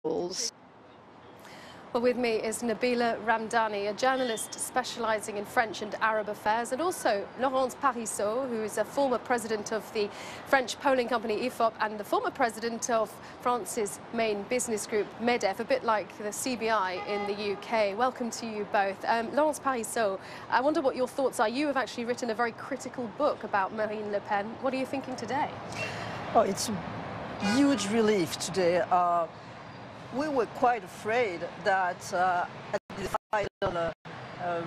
rules. Well, with me is Nabila Ramdani, a journalist specialising in French and Arab affairs, and also Laurence Parisot, who is a former president of the French polling company IFOP and the former president of France's main business group, MEDEF, a bit like the CBI in the UK. Welcome to you both. Laurence Parisot, I wonder what your thoughts are. You have actually written a very critical book about Marine Le Pen. What are you thinking today? Oh, it's a huge relief today. We were quite afraid that at the final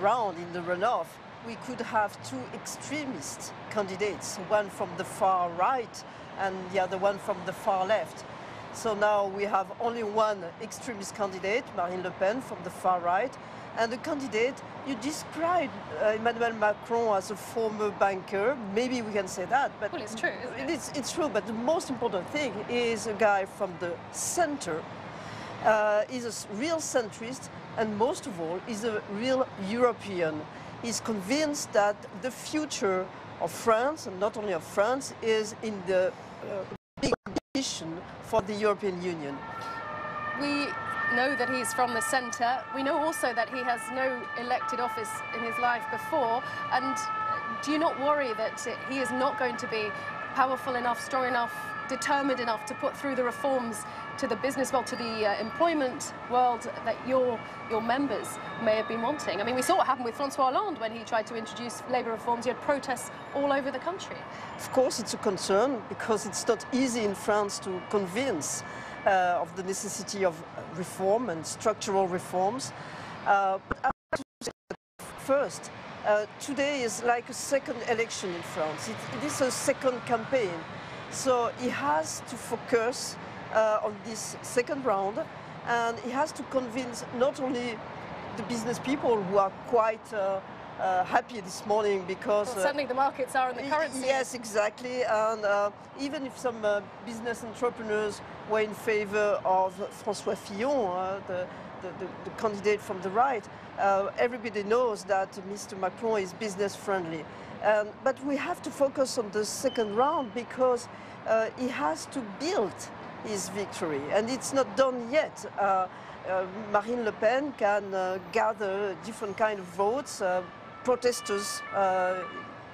round in the runoff, we could have two extremist candidates, one from the far right and the other one from the far left. So now we have only one extremist candidate, Marine Le Pen, from the far right, and the candidate, you described Emmanuel Macron as a former banker. Maybe we can say that, but well, it's true, isn't it? It's true, but the most important thing is a guy from the center. He's a real centrist, and most of all, he's a real European. He's convinced that the future of France, and not only of France, is in the big ambition for the European Union. We know that he's from the centre. We know also that he has no elected office in his life before. And do you not worry that he is not going to be powerful enough, strong enough, determined enough to put through the reforms to the business world, to the employment world that your members may have been wanting? I mean, we saw what happened with François Hollande when he tried to introduce labour reforms. You had protests all over the country. Of course, it's a concern because it's not easy in France to convince of the necessity of reform and structural reforms. But I have to say that first, today is like a second election in France. It is a second campaign. So he has to focus on this second round, and he has to convince not only the business people who are quite happy this morning because... Well, certainly the markets are in the currency. Yes, exactly. And even if some business entrepreneurs were in favor of François Fillon, the candidate from the right, everybody knows that Mr. Macron is business friendly. But we have to focus on the second round because he has to build his victory, and it's not done yet. Marine Le Pen can gather different kind of votes, protesters,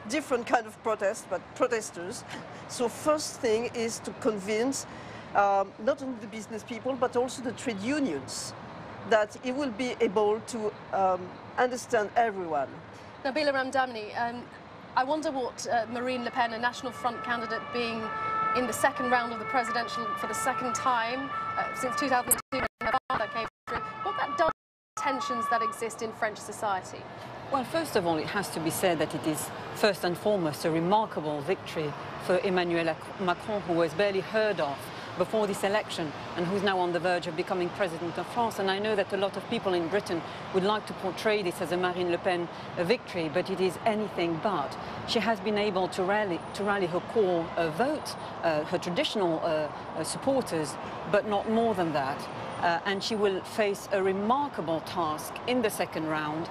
different kind of protests, but protesters. So first thing is to convince not only the business people, but also the trade unions that he will be able to understand everyone. Nabila Ramdani, I wonder what Marine Le Pen, a National Front candidate, being in the second round of the presidential for the second time since 2002 when her father came through, what that does to tensions that exist in French society. Well, first of all, it has to be said that it is first and foremost a remarkable victory for Emmanuel Macron, who was barely heard of before this election and who's now on the verge of becoming president of France. And I know that a lot of people in Britain would like to portray this as a Marine Le Pen victory, but it is anything but. She has been able to rally her core vote, her traditional supporters, but not more than that. And she will face a remarkable task in the second round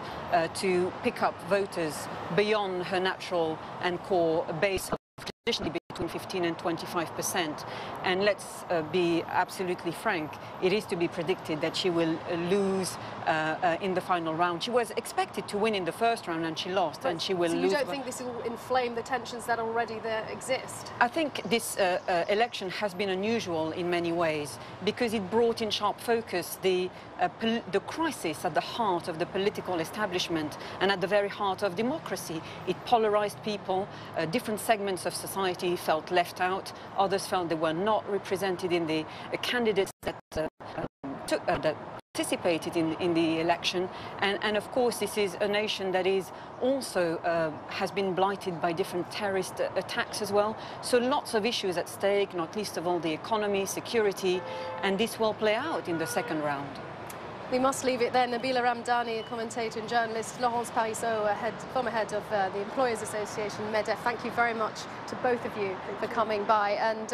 to pick up voters beyond her natural and core base of traditionally between 15 and 25%. And let's be absolutely frank, it is to be predicted that she will lose in the final round. She was expected to win in the first round and she lost, and she will lose. So you don't think this will inflame the tensions that already there exist? I think this election has been unusual in many ways because it brought in sharp focus the crisis at the heart of the political establishment and at the very heart of democracy. It polarized people. Different segments of society felt left out. Others felt they were not represented in the candidates that participated in the election. And of course, this is a nation that is also has been blighted by different terrorist attacks as well. So lots of issues at stake, not least of all the economy, security, and this will play out in the second round. We must leave it there. Nabila Ramdani, a commentator and journalist, Laurence Parisot, former head of the Employers Association, MEDEF. Thank you very much to both of you for coming by. And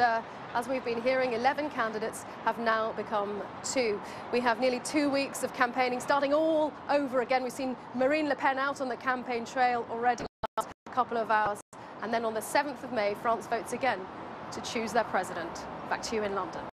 as we've been hearing, 11 candidates have now become 2. We have nearly 2 weeks of campaigning starting all over again. We've seen Marine Le Pen out on the campaign trail already in the last couple of hours. And then on the 7th of May, France votes again to choose their president. Back to you in London.